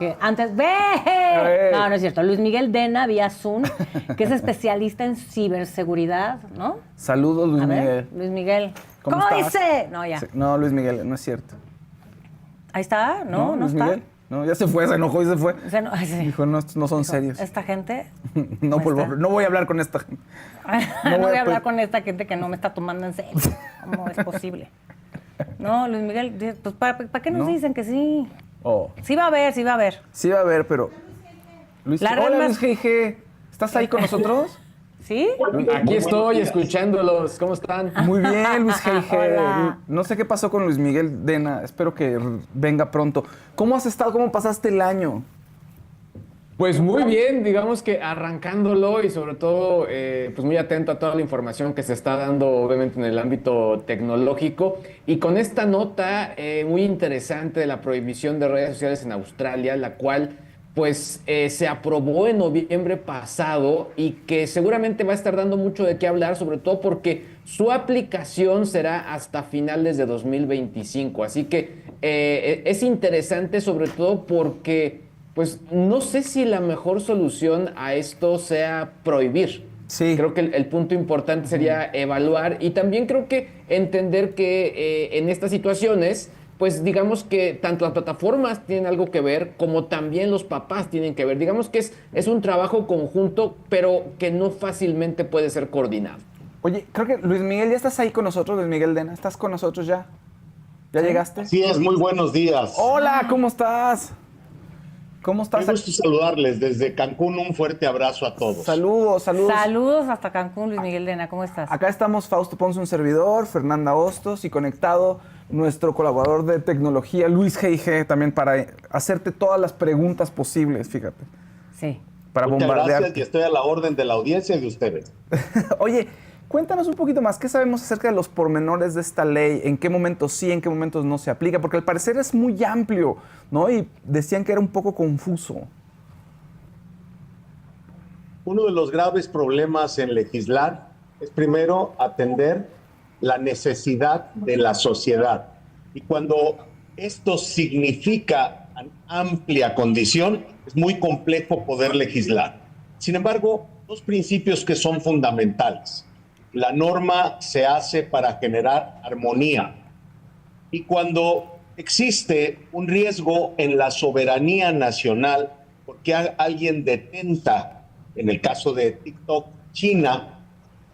Que antes, ¡ve! No, no es cierto. Luis Miguel Dena, vía Zoom, que es especialista en ciberseguridad, ¿no? Saludos, Luis A ver, Miguel. Luis Miguel. ¿Cómo ¿Cómo estás? dice? No, ya. Sí, no, Luis Miguel, no es cierto. Ahí está, ¿no? ¿No Luis está? Miguel. No, ya se fue, se enojó y se fue. O sea, no, sí. Dijo, no, estos no son serios. Esta gente. No, está. no voy a hablar con esta gente. No voy a hablar pues- con esta gente que no me está tomando en serio. ¿Cómo es posible? No, Luis Miguel, pues ¿para qué nos ¿No? dicen que sí? Oh. Sí va a haber, sí va a haber. Sí va a haber, pero... Luis, La red hola, más- Luis G.G. ¿Estás ahí con nosotros? ¿Sí? Aquí estoy escuchándolos. ¿Cómo están? Muy bien, Luis G.G. Hola. No sé qué pasó con Luis Miguel Dena. Espero que venga pronto. ¿Cómo has estado? ¿Cómo pasaste el año? Pues muy bien, digamos que arrancándolo y sobre todo pues muy atento a toda la información que se está dando obviamente en el ámbito tecnológico y con esta nota muy interesante de la prohibición de redes sociales en Australia, la cual pues se aprobó en noviembre pasado y que seguramente va a estar dando mucho de qué hablar, sobre todo porque su aplicación será hasta finales de 2025. Así que es interesante sobre todo porque pues no sé si la mejor solución a esto sea prohibir. Sí. Creo que el punto importante sería evaluar y también creo que entender que en estas situaciones, pues digamos que tanto las plataformas tienen algo que ver como también los papás tienen que ver. Digamos que es un trabajo conjunto, pero que no fácilmente puede ser coordinado. Oye, creo que Luis Miguel, ¿ya estás ahí con nosotros, Luis Miguel Dena? ¿Estás con nosotros ya? ¿Ya llegaste? Así es, muy buenos días. Hola, ¿cómo estás? ¿Cómo estás? Qué gusto saludarles desde Cancún. Un fuerte abrazo a todos. Saludos, saludos. Saludos hasta Cancún, Luis Miguel Dena. ¿Cómo estás? Acá estamos Fausto Ponce, un servidor, Fernanda Hostos y conectado nuestro colaborador de tecnología, Luis G.G., también para hacerte todas las preguntas posibles, fíjate, Sí. para Muchas bombardear. gracias y estoy a la orden de la audiencia y de ustedes. Oye, cuéntanos un poquito más, ¿qué sabemos acerca de los pormenores de esta ley? ¿En qué momentos sí, en qué momentos no se aplica? Porque al parecer es muy amplio, ¿no? Y decían que era un poco confuso. Uno de los graves problemas en legislar es primero atender la necesidad de la sociedad. Y cuando esto significa amplia condición, es muy complejo poder legislar. Sin embargo, dos principios que son fundamentales. La norma se hace para generar armonía. Y cuando existe un riesgo en la soberanía nacional, porque alguien detenta, en el caso de TikTok, China,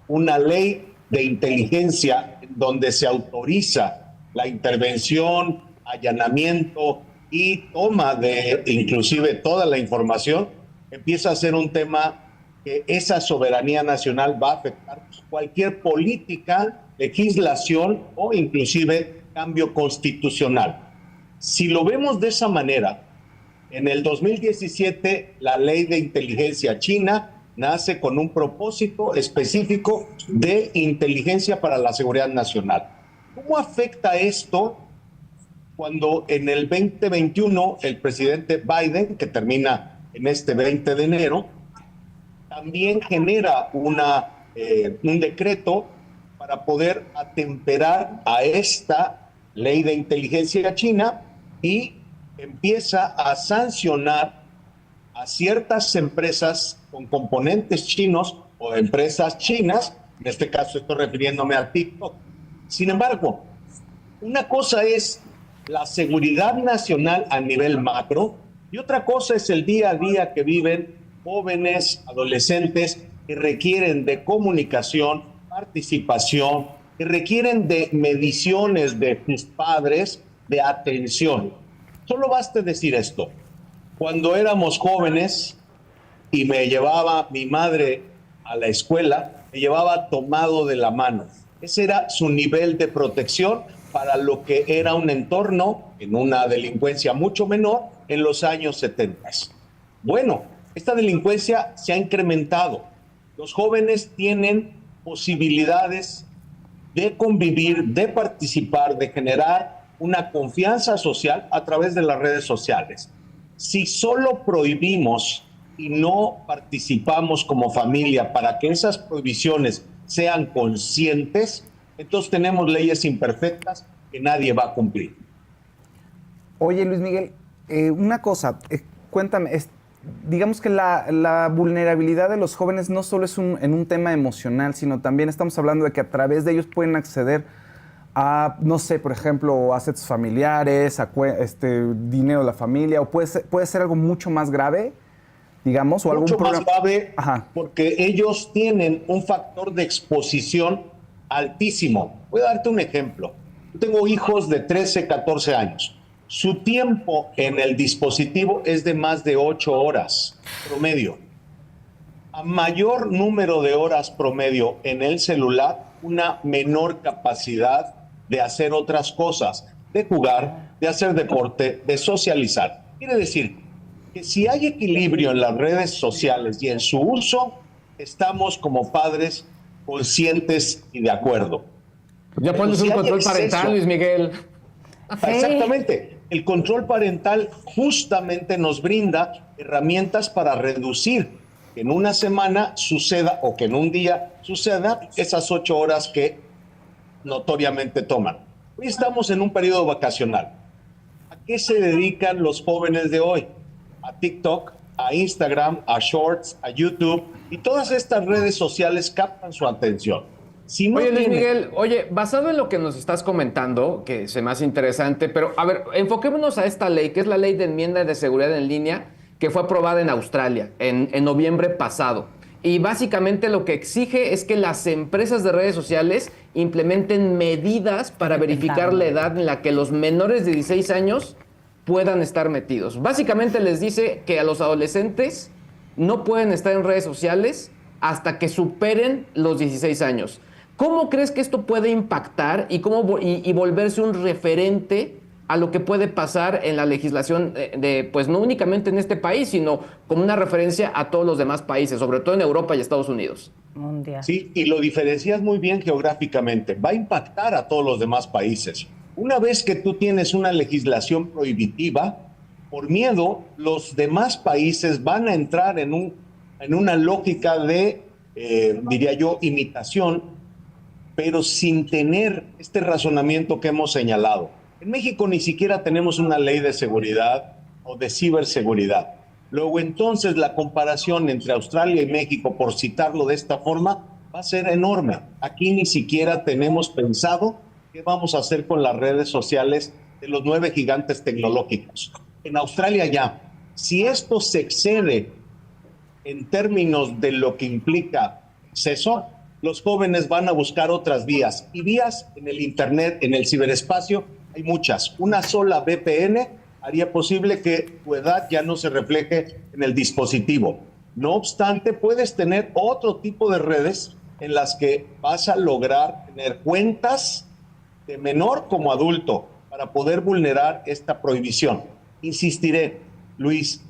una ley de inteligencia donde se autoriza la intervención, allanamiento y toma de inclusive toda la información, empieza a ser un tema que esa soberanía nacional va a afectar cualquier política, legislación o inclusive cambio constitucional. Si lo vemos de esa manera, en el 2017 la ley de inteligencia china nace con un propósito específico de inteligencia para la seguridad nacional. ¿Cómo afecta esto cuando en el 2021 el presidente Biden, que termina en este 20 de enero, también genera un decreto para poder atemperar a esta ley de inteligencia china y empieza a sancionar a ciertas empresas con componentes chinos o empresas chinas? En este caso estoy refiriéndome a TikTok. Sin embargo, una cosa es la seguridad nacional a nivel macro y otra cosa es el día a día que viven jóvenes, adolescentes que requieren de comunicación, participación, que requieren de mediciones de sus padres, de atención. Solo basta decir esto. Cuando éramos jóvenes y me llevaba mi madre a la escuela, me llevaba tomado de la mano. Ese era su nivel de protección para lo que era un entorno en una delincuencia mucho menor en los años 70. Bueno, esta delincuencia se ha incrementado. Los jóvenes tienen posibilidades de convivir, de participar, de generar una confianza social a través de las redes sociales. Si solo prohibimos y no participamos como familia para que esas prohibiciones sean conscientes, entonces tenemos leyes imperfectas que nadie va a cumplir. Oye, Luis Miguel, una cosa, cuéntame, digamos que la vulnerabilidad de los jóvenes no solo es en un tema emocional, sino también estamos hablando de que a través de ellos pueden acceder a, no sé, por ejemplo, assets familiares, a dinero de la familia, o puede ser algo mucho más grave, digamos, o algún mucho problema. más grave, Ajá. porque ellos tienen un factor de exposición altísimo. Voy a darte un ejemplo. Yo tengo hijos de 13, 14 años. Su tiempo en el dispositivo es de más de 8 horas promedio. A mayor número de horas promedio en el celular, una menor capacidad de hacer otras cosas, de jugar, de hacer deporte, de socializar. Quiere decir que si hay equilibrio en las redes sociales y en su uso, estamos como padres conscientes y de acuerdo. Ya Pero pones si un hay control exceso, parental, Luis Miguel. exactamente. El control parental justamente nos brinda herramientas para reducir que en una semana suceda o que en un día suceda esas 8 horas que notoriamente toman. Hoy estamos en un periodo vacacional. ¿A qué se dedican los jóvenes de hoy? A TikTok, a Instagram, a Shorts, a YouTube, y todas estas redes sociales captan su atención. Si no Oye, Luis tiene- Miguel, oye, basado en lo que nos estás comentando, que se me hace interesante, pero a ver, enfoquémonos a esta ley, que es la Ley de Enmienda de Seguridad en Línea, que fue aprobada en Australia en noviembre pasado. Y básicamente lo que exige es que las empresas de redes sociales implementen medidas para verificar la edad en la que los menores de 16 años puedan estar metidos. Básicamente les dice que a los adolescentes no pueden estar en redes sociales hasta que superen los 16 años. ¿Cómo crees que esto puede impactar y volverse un referente a lo que puede pasar en la legislación pues no únicamente en este país, sino como una referencia a todos los demás países, sobre todo en Europa y Estados Unidos? Mundial. Sí, y lo diferencias muy bien geográficamente. Va a impactar a todos los demás países. Una vez que tú tienes una legislación prohibitiva, por miedo, los demás países van a entrar en una lógica de, diría yo, imitación, pero sin tener este razonamiento que hemos señalado. En México ni siquiera tenemos una ley de seguridad o de ciberseguridad. Luego entonces la comparación entre Australia y México, por citarlo de esta forma, va a ser enorme. Aquí ni siquiera tenemos pensado qué vamos a hacer con las redes sociales de los 9 gigantes tecnológicos. En Australia ya, si esto se excede en términos de lo que implica acceso, los jóvenes van a buscar otras vías. Y vías en el Internet, en el ciberespacio, hay muchas. Una sola VPN haría posible que tu edad ya no se refleje en el dispositivo. No obstante, puedes tener otro tipo de redes en las que vas a lograr tener cuentas de menor como adulto para poder vulnerar esta prohibición. Insistiré, Luis,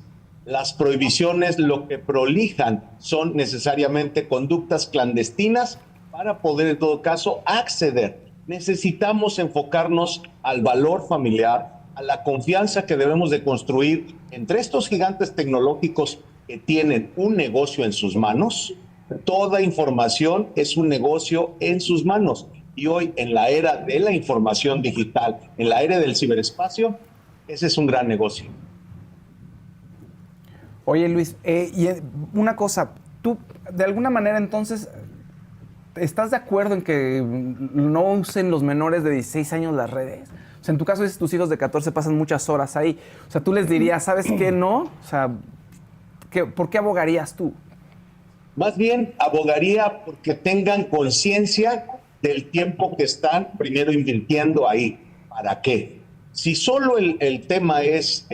las prohibiciones lo que prolijan son necesariamente conductas clandestinas para poder en todo caso acceder. Necesitamos enfocarnos al valor familiar, a la confianza que debemos de construir entre estos gigantes tecnológicos que tienen un negocio en sus manos. Toda información es un negocio en sus manos. Y hoy, en la era de la información digital, en la era del ciberespacio, ese es un gran negocio. Oye, Luis, y una cosa, tú de alguna manera entonces, ¿estás de acuerdo en que no usen los menores de 16 años las redes? O sea, en tu caso dices tus hijos de 14 pasan muchas horas ahí. O sea, tú les dirías, ¿sabes qué? No. O sea, ¿por qué abogarías tú? Más bien, abogaría porque tengan conciencia del tiempo que están primero invirtiendo ahí. ¿Para qué? Si solo el tema es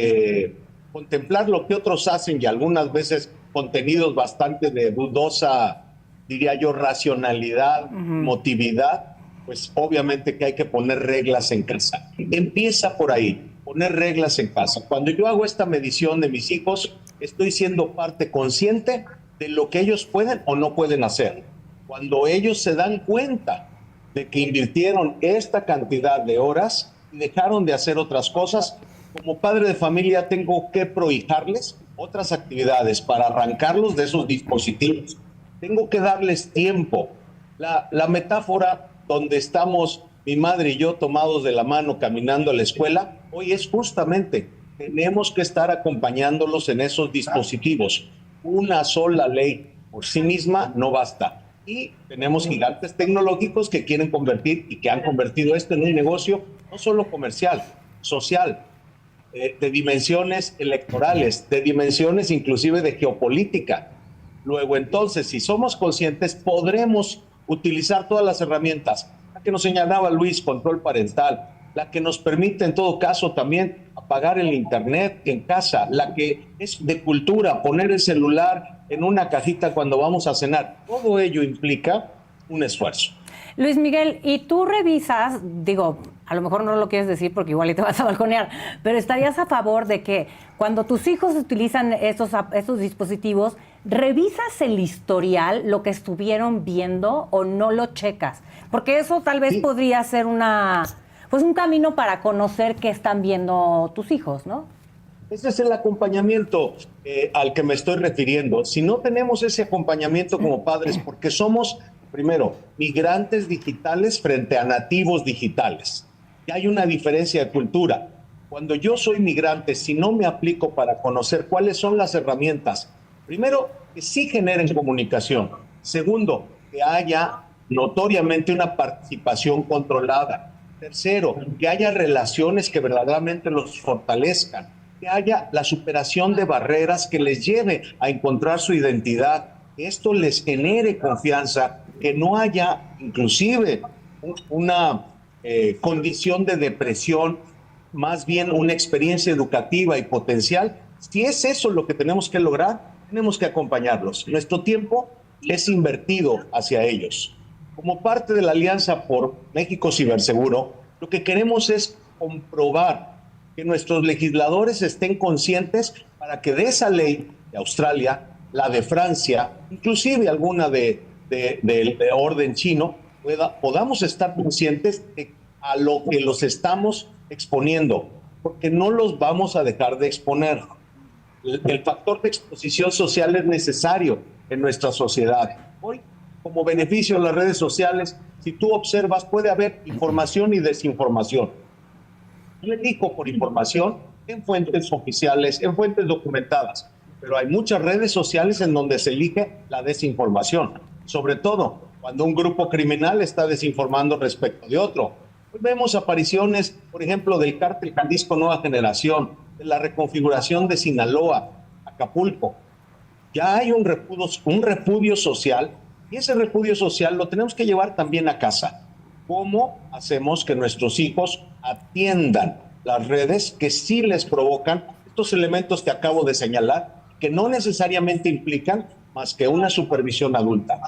contemplar lo que otros hacen y algunas veces contenidos bastante de dudosa, diría yo, racionalidad, motividad, pues obviamente que hay que poner reglas en casa. Empieza por ahí, poner reglas en casa. Cuando yo hago esta medición de mis hijos, estoy siendo parte consciente de lo que ellos pueden o no pueden hacer. Cuando ellos se dan cuenta de que invirtieron esta cantidad de horas y dejaron de hacer otras cosas, como padre de familia tengo que prohijarles otras actividades para arrancarlos de esos dispositivos. Tengo que darles tiempo. La metáfora donde estamos mi madre y yo tomados de la mano caminando a la escuela, hoy es justamente tenemos que estar acompañándolos en esos dispositivos. Una sola ley por sí misma no basta. Y tenemos gigantes tecnológicos que quieren convertir y que han convertido esto en un negocio no solo comercial, social, de dimensiones electorales, de dimensiones inclusive de geopolítica. Luego, entonces, si somos conscientes, podremos utilizar todas las herramientas, la que nos señalaba Luis, control parental, la que nos permite en todo caso también apagar el internet en casa, la que es de cultura, poner el celular en una cajita cuando vamos a cenar. Todo ello implica un esfuerzo. Luis Miguel, y tú revisas, digo, a lo mejor no lo quieres decir porque igual y te vas a balconear, pero ¿estarías a favor de que cuando tus hijos utilizan estos dispositivos, revisas el historial, lo que estuvieron viendo o no lo checas? Porque eso tal vez podría ser un camino para conocer qué están viendo tus hijos, ¿no? Ese es el acompañamiento al que me estoy refiriendo. Si no tenemos ese acompañamiento como padres, porque somos, primero, migrantes digitales frente a nativos digitales. Y hay una diferencia de cultura. Cuando yo soy migrante, si no me aplico para conocer cuáles son las herramientas, primero, que sí generen comunicación. Segundo, que haya notoriamente una participación controlada. Tercero, que haya relaciones que verdaderamente los fortalezcan, que haya la superación de barreras que les lleve a encontrar su identidad, que esto les genere confianza, que no haya inclusive una condición de depresión, más bien una experiencia educativa y potencial. Si es eso lo que tenemos que lograr, tenemos que acompañarlos. Nuestro tiempo es invertido hacia ellos. Como parte de la Alianza por México Ciberseguro, lo que queremos es comprobar que nuestros legisladores estén conscientes para que de esa ley de Australia, la de Francia, inclusive alguna de orden chino, podamos estar conscientes de a lo que los estamos exponiendo, porque no los vamos a dejar de exponer. El factor de exposición social es necesario en nuestra sociedad. Hoy, como beneficio de las redes sociales, si tú observas, puede haber información y desinformación. Yo elijo por información en fuentes oficiales, en fuentes documentadas, pero hay muchas redes sociales en donde se elige la desinformación, sobre todo cuando un grupo criminal está desinformando respecto de otro. Hoy vemos apariciones, por ejemplo, del cártel Jalisco Nueva Generación, de la reconfiguración de Sinaloa, Acapulco. Ya hay un repudio social, y ese repudio social lo tenemos que llevar también a casa. ¿Cómo hacemos que nuestros hijos atiendan las redes que sí les provocan estos elementos que acabo de señalar, que no necesariamente implican más que una supervisión adulta?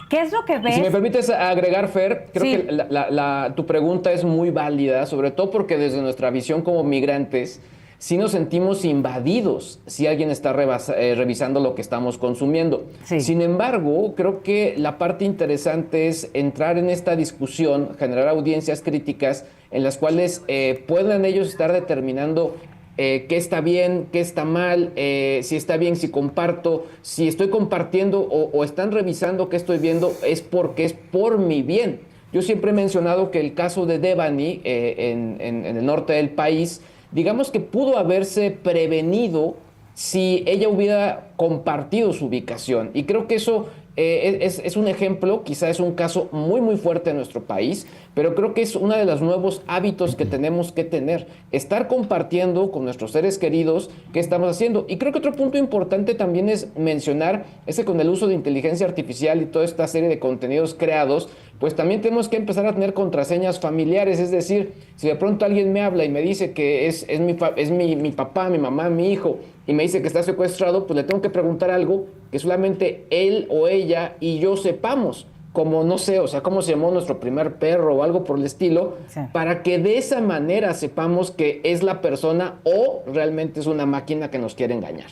¿Qué es lo que ves? Si me permites agregar, Fer, creo Sí. que tu pregunta es muy válida, sobre todo porque desde nuestra visión como migrantes, sí nos sentimos invadidos si alguien está revisando lo que estamos consumiendo. Sí. Sin embargo, creo que la parte interesante es entrar en esta discusión, generar audiencias críticas en las cuales puedan ellos estar determinando qué está bien, qué está mal, si está bien, si comparto, si estoy compartiendo o están revisando qué estoy viendo, es porque es por mi bien. Yo siempre he mencionado que el caso de Devani en el norte del país, digamos que pudo haberse prevenido si ella hubiera compartido su ubicación. Y creo que eso es un ejemplo, quizá es un caso muy, muy fuerte en nuestro país, pero creo que es uno de los nuevos hábitos que tenemos que tener, estar compartiendo con nuestros seres queridos qué estamos haciendo. Y creo que otro punto importante también es mencionar ese con el uso de inteligencia artificial y toda esta serie de contenidos creados, pues también tenemos que empezar a tener contraseñas familiares, es decir, si de pronto alguien me habla y me dice que es mi papá, mi mamá, mi hijo, y me dice que está secuestrado, pues le tengo que preguntar algo que solamente él o ella y yo sepamos, como no sé, o sea, cómo se llamó nuestro primer perro o algo por el estilo, Sí. para que de esa manera sepamos que es la persona o realmente es una máquina que nos quiere engañar.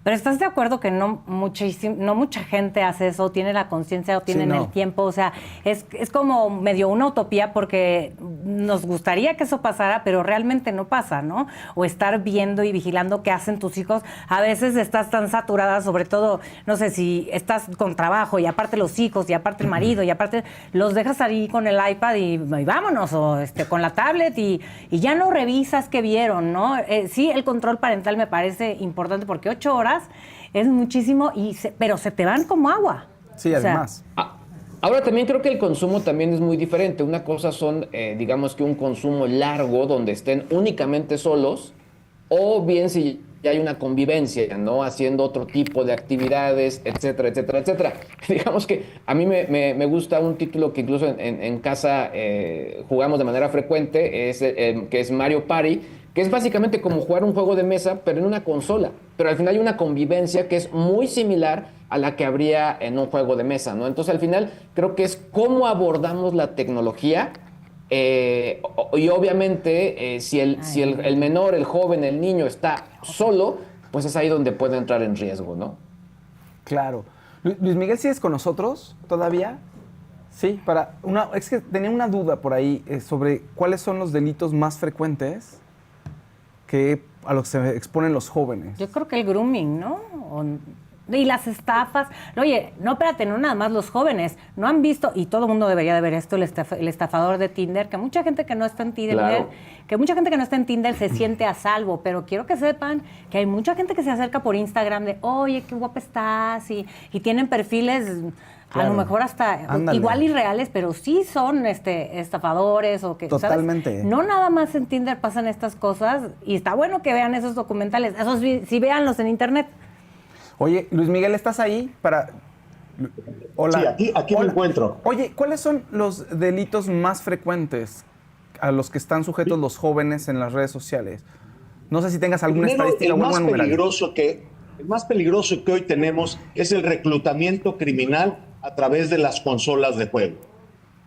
Pero ¿estás de acuerdo que no mucha gente hace eso, tiene la conciencia o tienen no. el tiempo? O sea, es como medio una utopía porque nos gustaría que eso pasara, pero realmente no pasa, ¿no? O estar viendo y vigilando qué hacen tus hijos. A veces estás tan saturada, sobre todo, no sé, si estás con trabajo y aparte los hijos y aparte el marido y aparte los dejas ahí con el iPad y vámonos, o con la tablet y ya no revisas qué vieron, ¿no? Sí, el control parental me parece importante porque 8 horas es muchísimo, pero se te van como agua. Sí, además. Ahora también creo que el consumo también es muy diferente. Una cosa son, digamos que un consumo largo donde estén únicamente solos, o bien si ya hay una convivencia, ¿no? Haciendo otro tipo de actividades, etcétera, etcétera, etcétera. Digamos que a mí me gusta un título que incluso en casa jugamos de manera frecuente, que es Mario Party, que es básicamente como jugar un juego de mesa, pero en una consola. Pero al final hay una convivencia que es muy similar a la que habría en un juego de mesa, ¿no? Entonces, al final, creo que es cómo abordamos la tecnología. Y obviamente, si el menor, el joven, el niño está solo, pues es ahí donde puede entrar en riesgo, ¿no? Claro. Luis Miguel, ¿sigues con nosotros todavía? Sí, es que tenía una duda por ahí sobre cuáles son los delitos más frecuentes a los que se exponen los jóvenes. Yo creo que el grooming, ¿no? Y las estafas. Oye, no, espérate, no nada más los jóvenes. No han visto, y todo el mundo debería de ver esto, el estafador de Tinder, que mucha gente que no está en Tinder, Claro. Se siente a salvo, pero quiero que sepan que hay mucha gente que se acerca por Instagram de, oye, qué guapa estás, y tienen perfiles, Claro. a lo mejor hasta Ándale. igual irreales, pero sí son estafadores o que, Totalmente. ¿sabes? No nada más en Tinder pasan estas cosas, y está bueno que vean esos documentales, esos sí véanlos en internet. Oye, Luis Miguel, ¿estás ahí para...? Hola. Sí, aquí me encuentro. Oye, ¿cuáles son los delitos más frecuentes a los que están sujetos los jóvenes en las redes sociales? No sé si tengas alguna Primero, estadística o alguna numeraria. El más peligroso que hoy tenemos es el reclutamiento criminal a través de las consolas de juego.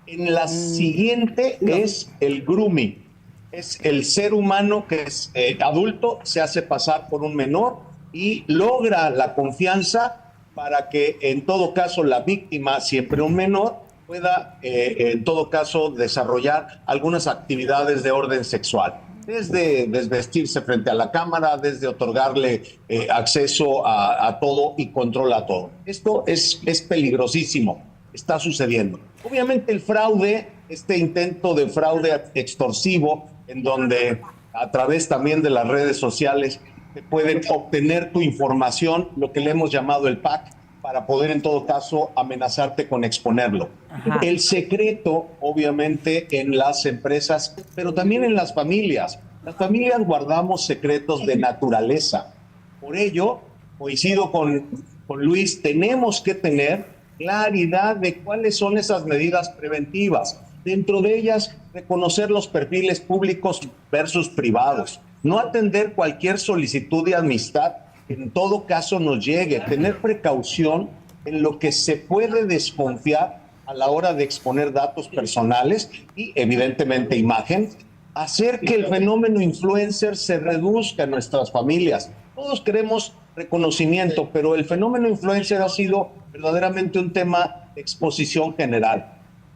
En la siguiente es el grooming. Es el ser humano que es adulto, se hace pasar por un menor y logra la confianza para que en todo caso la víctima, siempre un menor, pueda en todo caso desarrollar algunas actividades de orden sexual. Desde desvestirse frente a la cámara, desde otorgarle acceso a todo y control a todo. Esto es peligrosísimo, está sucediendo. Obviamente el fraude, este intento de fraude extorsivo, en donde a través también de las redes sociales se pueden obtener tu información, lo que le hemos llamado el pack, para poder en todo caso amenazarte con exponerlo. Ajá. El secreto, obviamente, en las empresas, pero también en las familias. Las familias guardamos secretos de naturaleza. Por ello, coincido con Luis, tenemos que tener claridad de cuáles son esas medidas preventivas. Dentro de ellas, reconocer los perfiles públicos versus privados. No atender cualquier solicitud de amistad que en todo caso nos llegue. Tener precaución en lo que se puede desconfiar a la hora de exponer datos personales y evidentemente imagen. Hacer que el fenómeno influencer se reduzca en nuestras familias. Todos queremos reconocimiento, pero el fenómeno influencer ha sido verdaderamente un tema de exposición general.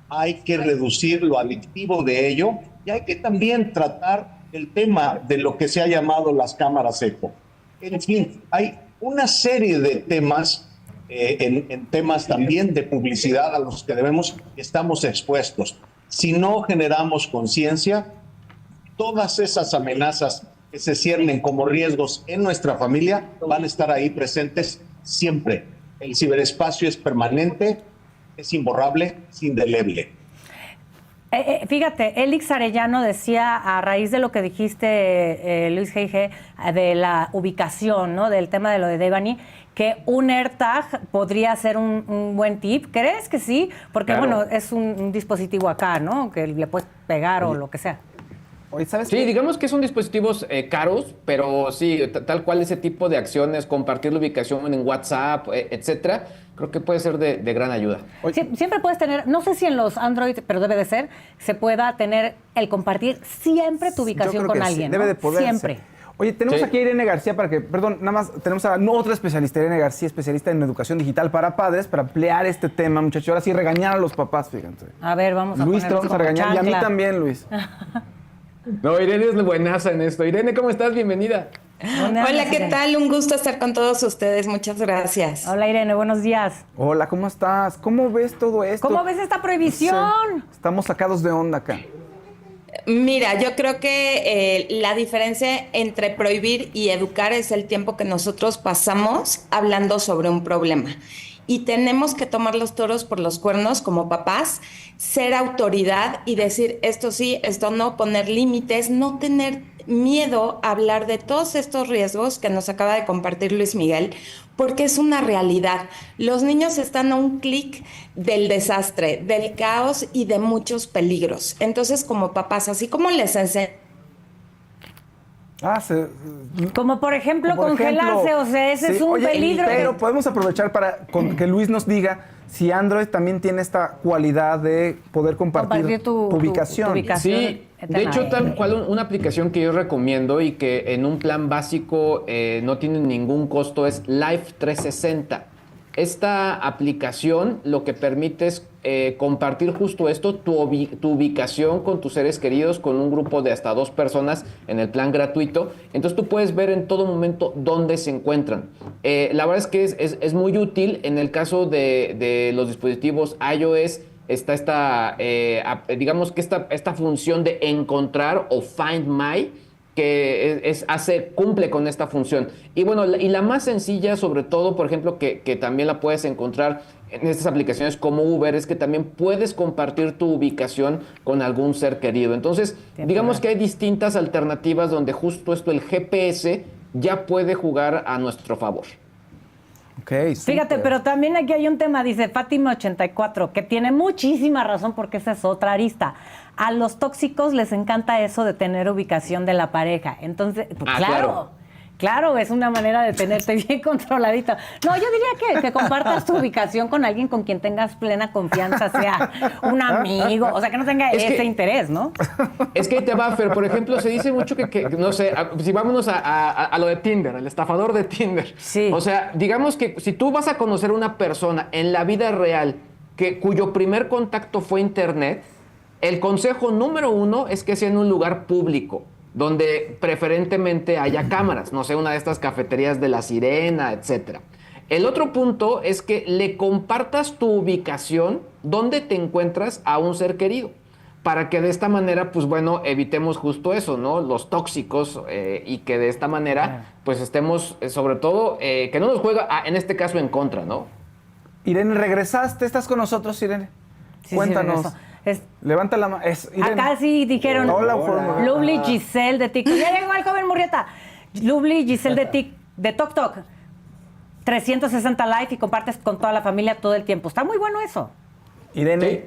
Hay que reducir lo adictivo de ello y hay que también tratar el tema de lo que se ha llamado las cámaras eco. En fin, hay una serie de temas, en temas también de publicidad a los que estamos expuestos. Si no generamos conciencia, todas esas amenazas que se ciernen como riesgos en nuestra familia van a estar ahí presentes siempre. El ciberespacio es permanente, es imborrable, es indeleble. Fíjate, Elix Arellano decía, a raíz de lo que dijiste, Luis G.G., de la ubicación, ¿no? Del tema de lo de Devani, que un AirTag podría ser un buen tip. ¿Crees que sí? Porque, Claro. bueno, es un dispositivo acá, ¿no? Que le puedes pegar o lo que sea. Oye, ¿sabes Sí, qué? digamos que son dispositivos caros, pero sí, tal cual ese tipo de acciones, compartir la ubicación en WhatsApp, etcétera, creo que puede ser de gran ayuda. Siempre puedes tener, no sé si en los Android, pero debe de ser, se pueda tener el compartir siempre tu Yo ubicación creo con que sí, alguien, debe ¿no? de poderse. Siempre. Oye, tenemos Sí. aquí a Irene García para que, perdón, nada más tenemos a otra especialista, Irene García, especialista en educación digital para padres, para ampliar este tema, muchachos. Ahora sí, regañar a los papás, fíjense. A ver, vamos a Luis, te ponernos vamos a como regañar. Y a mí chancla. también, Luis. No, Irene es buenaza en esto. Irene, ¿cómo estás? Bienvenida. ¿Dónde Hola, andas, ¿qué Irene? tal? Un gusto estar con todos ustedes. Muchas gracias. Hola, Irene, buenos días. Hola, ¿cómo estás? ¿Cómo ves todo esto? ¿Cómo ves esta prohibición? Sí, estamos sacados de onda acá. Mira, yo creo que la diferencia entre prohibir y educar es el tiempo que nosotros pasamos hablando sobre un problema. Y tenemos que tomar los toros por los cuernos como papás, ser autoridad y decir esto sí, esto no, poner límites, no tener miedo a hablar de todos estos riesgos que nos acaba de compartir Luis Miguel, porque es una realidad. Los niños están a un clic del desastre, del caos y de muchos peligros. Entonces, como papás, así como les enseñan Como por ejemplo Por congelarse, ejemplo, o sea, ese sí, es un oye, peligro. Pero podemos aprovechar para que Luis nos diga si Android también tiene esta cualidad de poder compartir tu ubicación. tu ubicación. Sí, de hecho, tal cual una aplicación que yo recomiendo y que en un plan básico no tiene ningún costo es Life 360. Esta aplicación lo que permite es compartir justo esto, tu ubicación con tus seres queridos, con un grupo de hasta 2 personas en el plan gratuito. Entonces tú puedes ver en todo momento dónde se encuentran. La verdad es que es muy útil en el caso de los dispositivos iOS. Está digamos que esta función de encontrar o Find My, que cumple con esta función. Y bueno, y la más sencilla, sobre todo, por ejemplo, que también la puedes encontrar en estas aplicaciones como Uber, es que también puedes compartir tu ubicación con algún ser querido. Entonces, digamos que hay distintas alternativas donde justo esto, el GPS, ya puede jugar a nuestro favor. Okay, Fíjate, pero también aquí hay un tema, dice Fátima84, que tiene muchísima razón porque esa es otra arista. A los tóxicos les encanta eso de tener ubicación de la pareja. Entonces, pues, claro, es una manera de tenerte bien controladito. No, yo diría que compartas tu ubicación con alguien con quien tengas plena confianza, sea un amigo, o sea, que no tenga ese interés, ¿no? Es que ahí te va, Fer. Por ejemplo, se dice mucho que no sé, si vámonos a lo de Tinder, el estafador de Tinder. Sí. O sea, digamos que si tú vas a conocer a una persona en la vida real cuyo primer contacto fue Internet, el consejo número 1 es que sea en un lugar público, donde preferentemente haya cámaras, no sé, una de estas cafeterías de La Sirena, etcétera. El otro punto es que le compartas tu ubicación donde te encuentras a un ser querido, para que de esta manera, pues bueno, evitemos justo eso, ¿no? Los tóxicos, y que de esta manera, pues estemos, sobre todo, que no nos juega, en este caso, en contra, ¿no? Irene, ¿regresaste? ¿Estás con nosotros, Irene? Sí, Cuéntanos. Levanta la mano. Acá sí dijeron, Hola. Lovely Giselle de TikTok. Ya llegó el joven Murrieta. Lovely Giselle de TokTok. 360 live y compartes con toda la familia todo el tiempo. Está muy bueno eso. Irene,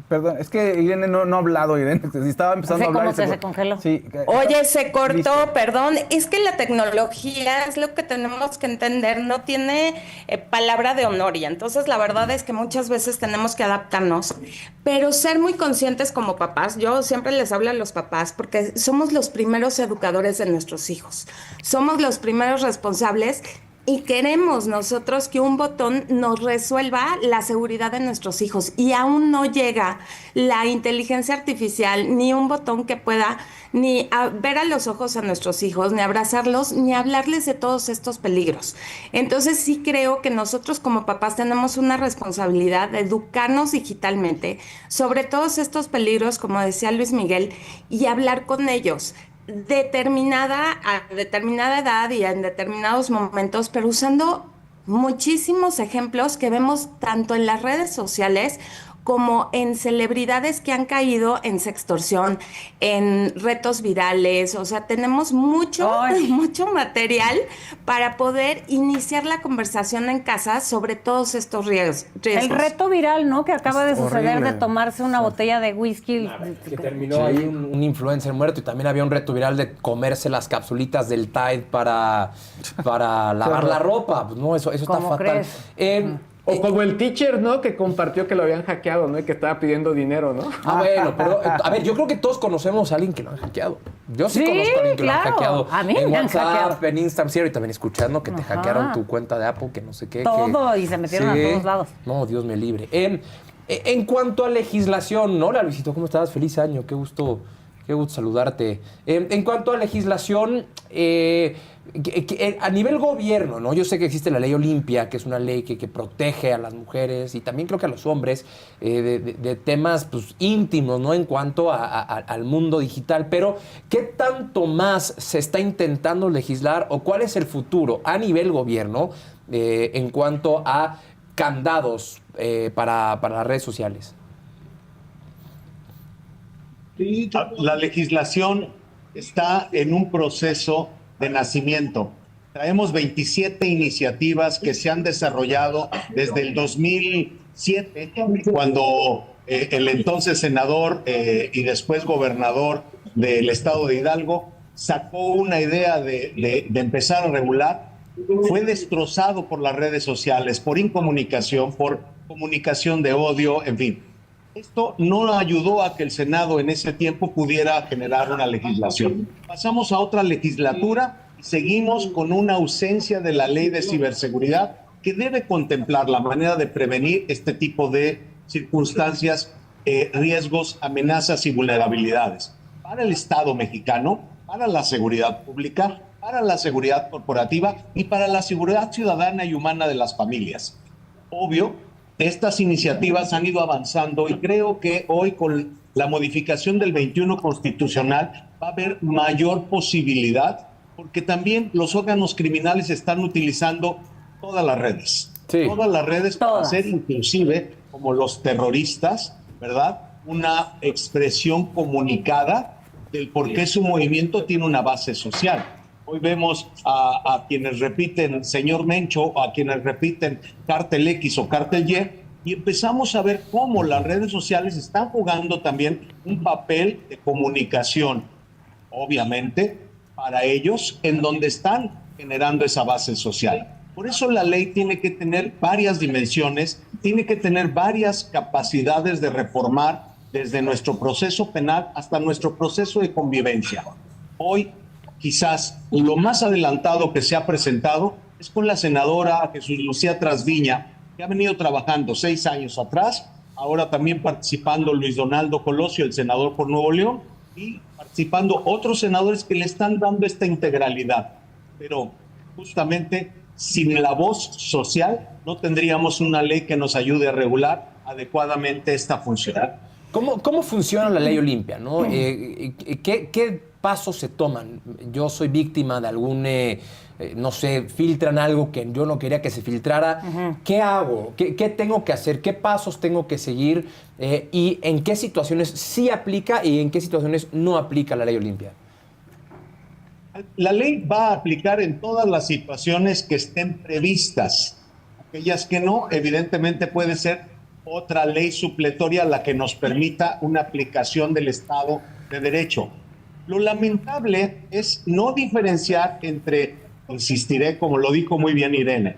perdón, es que Irene no ha hablado, Irene. Estaba empezando a hablar. ¿Cómo se congeló? Sí. Oye, se cortó, Listo. perdón. Es que la tecnología es lo que tenemos que entender, no tiene palabra de honor y entonces la verdad es que muchas veces tenemos que adaptarnos, pero ser muy conscientes como papás. Yo siempre les hablo a los papás porque somos los primeros educadores de nuestros hijos, somos los primeros responsables. Y queremos nosotros que un botón nos resuelva la seguridad de nuestros hijos. Y aún no llega la inteligencia artificial, ni un botón que pueda ni ver a los ojos a nuestros hijos, ni abrazarlos, ni hablarles de todos estos peligros. Entonces sí creo que nosotros como papás tenemos una responsabilidad de educarnos digitalmente sobre todos estos peligros, como decía Luis Miguel, y hablar con ellos. A determinada edad y en determinados momentos, pero usando muchísimos ejemplos que vemos tanto en las redes sociales como en celebridades que han caído en sextorsión, en retos virales. O sea, tenemos mucho material para poder iniciar la conversación en casa sobre todos estos riesgos. El reto viral, ¿no? Que acaba de suceder horrible. de tomarse una botella de whisky. Que terminó ahí un influencer muerto y también había un reto viral de comerse las capsulitas del Tide para lavar la ropa. Pues no, eso está ¿Cómo fatal. crees? O como el teacher, ¿no? Que compartió que lo habían hackeado, ¿no? Y que estaba pidiendo dinero, ¿no? Bueno, pero a ver, yo creo que todos conocemos a alguien que lo han hackeado. Yo sí, Sí, conozco a alguien que claro. lo han hackeado. A mí en me han WhatsApp, hackeado. en Instagram, sí, ahorita también escuchando que te Ajá. hackearon tu cuenta de Apple, que no sé qué. Todo, que- y se metieron a todos lados. No, Dios me libre. En cuanto a legislación, hola Luisito, ¿cómo estás? Feliz año, qué gusto saludarte. En cuanto a legislación, a nivel gobierno, ¿no? Yo sé que existe la ley Olimpia, que es una ley que protege a las mujeres y también creo que a los hombres de temas pues, íntimos, ¿no? En cuanto al mundo digital. Pero, ¿qué tanto más se está intentando legislar o cuál es el futuro a nivel gobierno en cuanto a candados para las redes sociales? La legislación está en un proceso de nacimiento. Traemos 27 iniciativas que se han desarrollado desde el 2007, cuando el entonces senador y después gobernador del estado de Hidalgo sacó una idea de empezar a regular. Fue destrozado por las redes sociales, por incomunicación, por comunicación de odio, en fin. Esto no ayudó a que el Senado en ese tiempo pudiera generar una legislación. Pasamos a otra legislatura y seguimos con una ausencia de la ley de ciberseguridad que debe contemplar la manera de prevenir este tipo de circunstancias, riesgos, amenazas y vulnerabilidades. Para el Estado mexicano, para la seguridad pública, para la seguridad corporativa y para la seguridad ciudadana y humana de las familias. Obvio, estas iniciativas han ido avanzando y creo que hoy con la modificación del 21 constitucional va a haber mayor posibilidad porque también los órganos criminales están utilizando todas las redes. Sí. Todas las redes para Todas. hacer inclusive como los terroristas, ¿verdad? Una expresión comunicada del por qué su movimiento tiene una base social. Hoy vemos a quienes repiten Señor Mencho, a quienes repiten Cártel X o Cártel Y empezamos a ver cómo las redes sociales están jugando también un papel de comunicación, obviamente, para ellos, en donde están generando esa base social. Por eso la ley tiene que tener varias dimensiones, tiene que tener varias capacidades de reformar desde nuestro proceso penal hasta nuestro proceso de convivencia. Hoy, quizás lo más adelantado que se ha presentado es con la senadora Jesús Lucía Trasviña, que ha venido trabajando 6 años atrás, ahora también participando Luis Donaldo Colosio, el senador por Nuevo León, y participando otros senadores que le están dando esta integralidad. Pero justamente sin la voz social no tendríamos una ley que nos ayude a regular adecuadamente esta función. ¿Cómo funciona la ley Olimpia, ¿no? ¿Qué pasos se toman? Yo soy víctima de algún, no sé, filtran algo que yo no quería que se filtrara. ¿Qué hago? ¿Qué tengo que hacer? ¿Qué pasos tengo que seguir? ¿Y en qué situaciones sí aplica y en qué situaciones no aplica la ley Olimpia? La ley va a aplicar en todas las situaciones que estén previstas. Aquellas que no, evidentemente puede ser otra ley supletoria la que nos permita una aplicación del Estado de Derecho. Lo lamentable es no diferenciar entre, insistiré, como lo dijo muy bien Irene,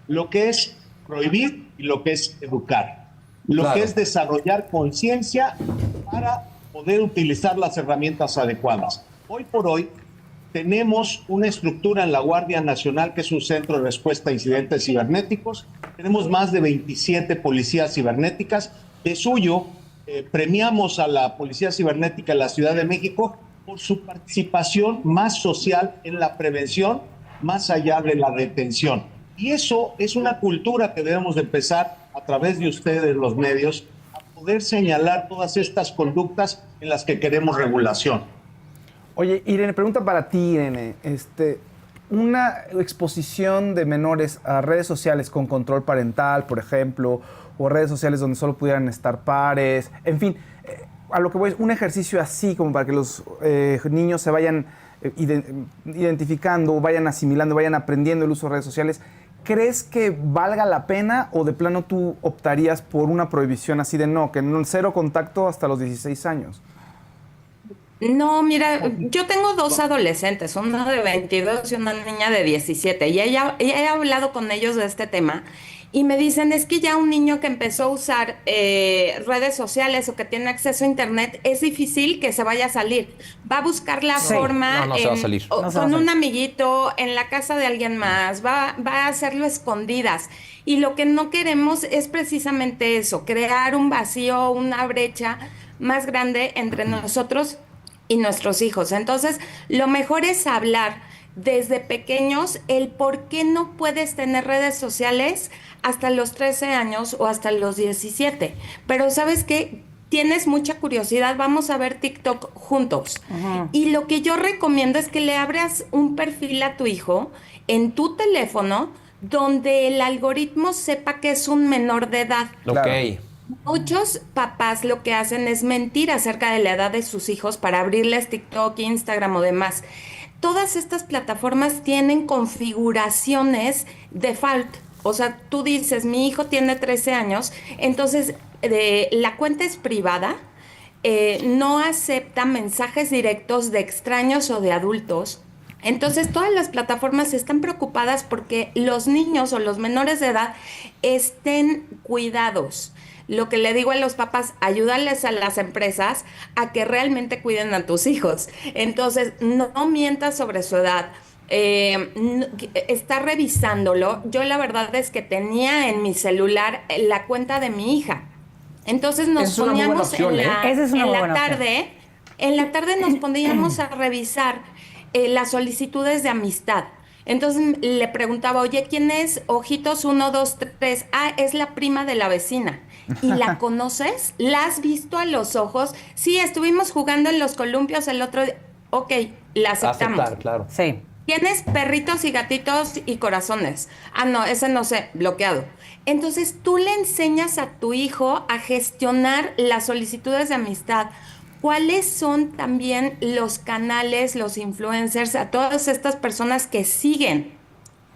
lo que es prohibir y lo que es educar. Lo Claro. que es desarrollar conciencia para poder utilizar las herramientas adecuadas. Hoy por hoy tenemos una estructura en la Guardia Nacional que es un centro de respuesta a incidentes cibernéticos. Tenemos más de 27 policías cibernéticas. De suyo, premiamos a la Policía Cibernética de la Ciudad de México por su participación más social en la prevención, más allá de la detención. Y eso es una cultura que debemos de empezar a través de ustedes, los medios, a poder señalar todas estas conductas en las que queremos regulación. Oye, Irene, pregunta para ti, Irene. Una exposición de menores a redes sociales con control parental, por ejemplo, o redes sociales donde solo pudieran estar pares, en fin, a lo que voy es un ejercicio así como para que los niños se vayan identificando, vayan asimilando, vayan aprendiendo el uso de redes sociales. ¿Crees que valga la pena o de plano tú optarías por una prohibición así de no, que cero contacto hasta los 16 años? No, mira, yo tengo 2 adolescentes, una de 22 y una niña de 17, y he hablado con ellos de este tema, y me dicen, es que ya un niño que empezó a usar redes sociales o que tiene acceso a internet, es difícil que se vaya a salir. Va a buscar la forma no se va a salir. No se va a con salir. un amiguito, en la casa de alguien más, va a hacerlo escondidas. Y lo que no queremos es precisamente eso, crear un vacío, una brecha más grande entre nosotros y nuestros hijos. Entonces, lo mejor es hablar desde pequeños el por qué no puedes tener redes sociales hasta los 13 años o hasta los 17. Pero ¿sabes qué? Tienes mucha curiosidad, vamos a ver TikTok juntos. Y lo que yo recomiendo es que le abras un perfil a tu hijo en tu teléfono donde el algoritmo sepa que es un menor de edad. Claro. Ok. Muchos papás lo que hacen es mentir acerca de la edad de sus hijos para abrirles TikTok, Instagram o demás. Todas estas plataformas tienen configuraciones default. O sea, tú dices, mi hijo tiene 13 años, entonces la cuenta es privada, no acepta mensajes directos de extraños o de adultos. Entonces, todas las plataformas están preocupadas porque los niños o los menores de edad estén cuidados. Lo que le digo a los papás, ayúdales a las empresas a que realmente cuiden a tus hijos. Entonces, no mientas sobre su edad. Está revisándolo. Yo la verdad es que tenía en mi celular la cuenta de mi hija. Entonces nos Es una muy buena poníamos opción, Esa es una en muy la buena opción. tarde, en la tarde nos poníamos a revisar las solicitudes de amistad. Entonces le preguntaba, oye, ¿quién es? Ojitos 1, 2, 3. Ah, es la prima de la vecina. ¿Y la conoces? ¿La has visto a los ojos? Sí, estuvimos jugando en los columpios el otro día. Ok, la aceptamos. Aceptar, claro. Sí. ¿Tienes perritos y gatitos y corazones? Ah, no, ese no sé, bloqueado. Entonces tú le enseñas a tu hijo a gestionar las solicitudes de amistad. ¿Cuáles son también los canales, los influencers, a todas estas personas que siguen?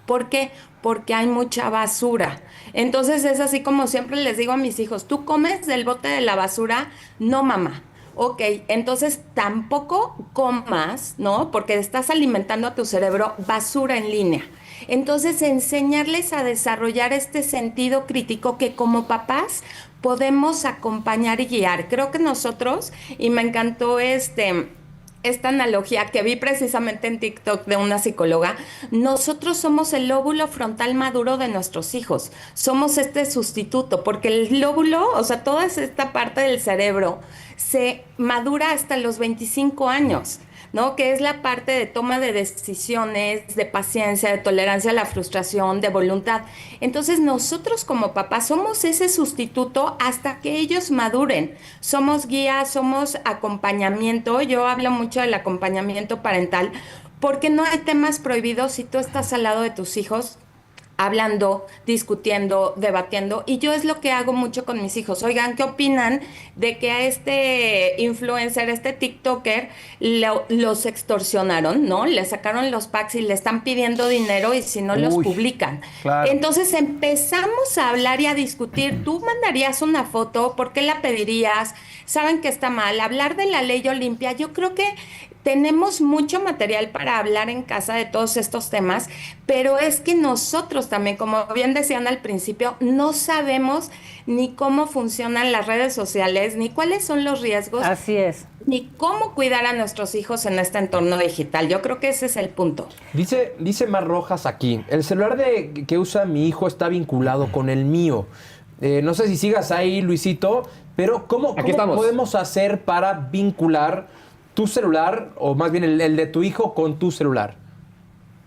¿Por qué? Porque hay mucha basura. Entonces es así como siempre les digo a mis hijos, ¿tú comes del bote de la basura? No, mamá. Ok, entonces tampoco comas, ¿no? Porque estás alimentando a tu cerebro basura en línea. Entonces, enseñarles a desarrollar este sentido crítico que como papás podemos acompañar y guiar. Creo que nosotros, y me encantó esta analogía que vi precisamente en TikTok de una psicóloga, nosotros somos el lóbulo frontal maduro de nuestros hijos, somos este sustituto, porque el lóbulo, o sea, toda esta parte del cerebro se madura hasta los 25 años. ¿No? Que es la parte de toma de decisiones, de paciencia, de tolerancia a la frustración, de voluntad. Entonces nosotros como papás somos ese sustituto hasta que ellos maduren. Somos guía, somos acompañamiento. Yo hablo mucho del acompañamiento parental porque no hay temas prohibidos si tú estás al lado de tus hijos hablando, discutiendo, debatiendo, y yo es lo que hago mucho con mis hijos. Oigan, ¿qué opinan de que a este influencer, este TikToker, los extorsionaron, ¿no? Le sacaron los packs y le están pidiendo dinero y si no los publican. Claro. Entonces empezamos a hablar y a discutir. ¿Tú mandarías una foto? ¿Por qué la pedirías? ¿Saben que está mal? Hablar de la ley Olimpia, yo creo que tenemos mucho material para hablar en casa de todos estos temas, pero es que nosotros también, como bien decían al principio, no sabemos ni cómo funcionan las redes sociales, ni cuáles son los riesgos, Así es. ni cómo cuidar a nuestros hijos en este entorno digital. Yo creo que ese es el punto. Dice Mar Rojas aquí, el celular que usa mi hijo está vinculado con el mío. No sé si sigas ahí, Luisito, pero ¿cómo podemos hacer para vincular tu celular, o más bien el de tu hijo, con tu celular?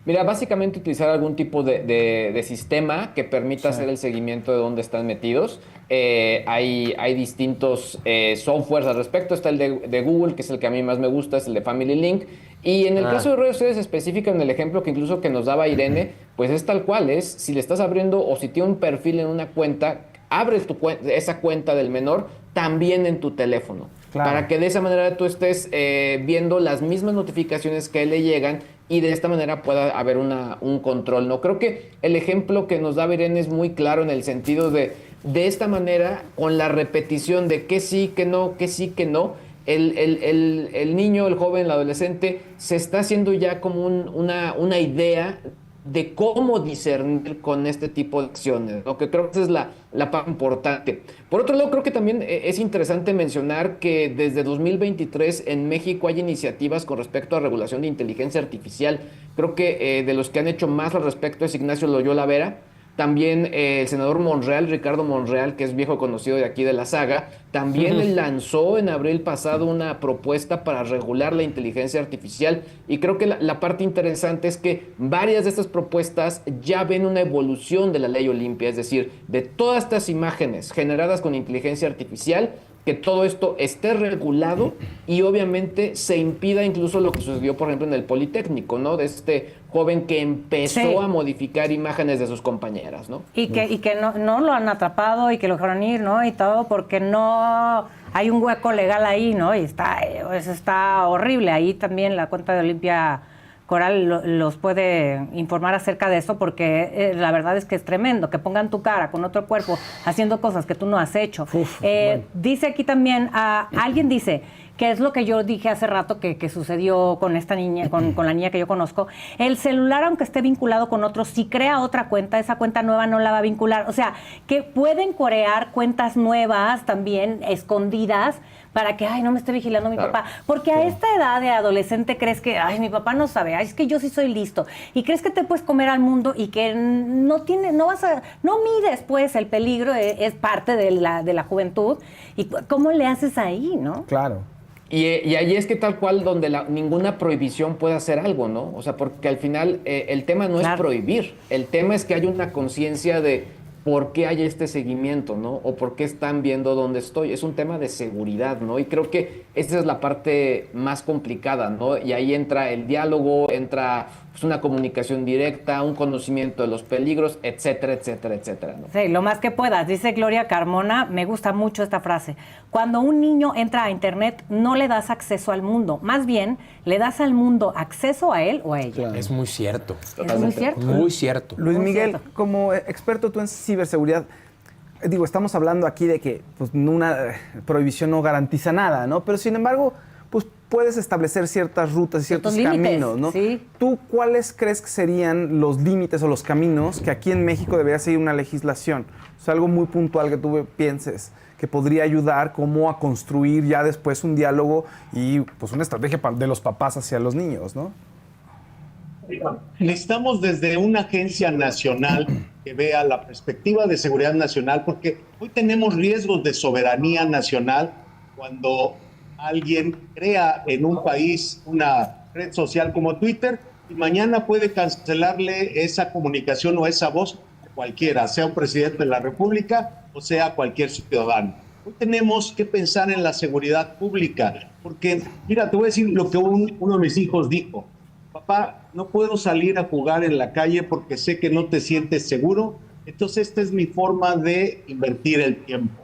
Mira, básicamente utilizar algún tipo de sistema que permita hacer el seguimiento de dónde están metidos. Hay distintos softwares al respecto. Está el de Google, que es el que a mí más me gusta, es el de Family Link. Y en el caso de redes sociales específicas, en el ejemplo que nos daba Irene, pues es tal cual, si le estás abriendo o si tiene un perfil en una cuenta, abre esa cuenta del menor también en tu teléfono. Claro. Para que de esa manera tú estés viendo las mismas notificaciones que le llegan y de esta manera pueda haber un control, ¿no? Creo que el ejemplo que nos da Irene es muy claro en el sentido de esta manera, con la repetición de que sí, que no, que sí, que no, el niño, el joven, el adolescente se está haciendo ya como una idea de cómo discernir con este tipo de acciones, ¿no? Que creo que esa es la parte importante. Por otro lado, creo que también es interesante mencionar que desde 2023 en México hay iniciativas con respecto a regulación de inteligencia artificial. Creo que de los que han hecho más al respecto es Ignacio Loyola Vera. También el senador Monreal, Ricardo Monreal, que es viejo conocido de aquí de la saga, también lanzó en abril pasado una propuesta para regular la inteligencia artificial. Y creo que la parte interesante es que varias de estas propuestas ya ven una evolución de la ley Olimpia, es decir, de todas estas imágenes generadas con inteligencia artificial, que todo esto esté regulado y obviamente se impida incluso lo que sucedió, por ejemplo, en el Politécnico, ¿no? De este joven que empezó a modificar imágenes de sus compañeras, ¿no? Y que no lo han atrapado y que lo dejaron ir, ¿no? Y todo porque no hay un hueco legal ahí, ¿no? Y está horrible. Ahí también la cuenta de Olimpia Coral los puede informar acerca de eso, porque la verdad es que es tremendo que pongan tu cara con otro cuerpo haciendo cosas que tú no has hecho. Bueno. Dice aquí también, alguien dice, que es lo que yo dije hace rato que sucedió con esta niña, con la niña que yo conozco. El celular, aunque esté vinculado con otro, si crea otra cuenta, esa cuenta nueva no la va a vincular. O sea, que pueden crear cuentas nuevas también, escondidas, para que, no me esté vigilando mi papá. Porque a esta edad de adolescente crees que, mi papá no sabe, es que yo sí soy listo. Y crees que te puedes comer al mundo y que no mides, pues, el peligro, es parte de la juventud. ¿Y cómo le haces ahí, no? Claro. Y ahí es que tal cual donde ninguna prohibición puede hacer algo, ¿no? O sea, porque al final el tema no es prohibir, el tema es que hay una conciencia de por qué hay este seguimiento, ¿no? O por qué están viendo dónde estoy. Es un tema de seguridad, ¿no? Y creo que esa es la parte más complicada, ¿no? Y ahí entra el diálogo, entra pues, una comunicación directa, un conocimiento de los peligros, etcétera, etcétera, etcétera, ¿no? Sí, lo más que puedas. Dice Gloria Carmona, me gusta mucho esta frase. Cuando un niño entra a Internet, no le das acceso al mundo. Más bien, le das al mundo acceso a él o a ella. Claro. Es muy cierto. Es muy cierto. Muy cierto. Luis Muy Miguel, cierto. como experto tú en ciberseguridad, estamos hablando aquí de que pues, una prohibición no garantiza nada, ¿no? Pero sin embargo, pues puedes establecer ciertas rutas y ciertos caminos, ¿no? Sí. ¿Tú cuáles crees que serían los límites o los caminos que aquí en México debería seguir una legislación? O sea, algo muy puntual que tú pienses que podría ayudar como a construir ya después un diálogo y pues una estrategia de los papás hacia los niños, ¿no? Necesitamos desde una agencia nacional que vea la perspectiva de seguridad nacional, porque hoy tenemos riesgos de soberanía nacional cuando alguien crea en un país una red social como Twitter y mañana puede cancelarle esa comunicación o esa voz a cualquiera, sea un presidente de la República o sea cualquier ciudadano. Hoy tenemos que pensar en la seguridad pública, porque, mira, te voy a decir lo que uno de mis hijos dijo. Papá, no puedo salir a jugar en la calle porque sé que no te sientes seguro. Entonces, esta es mi forma de invertir el tiempo.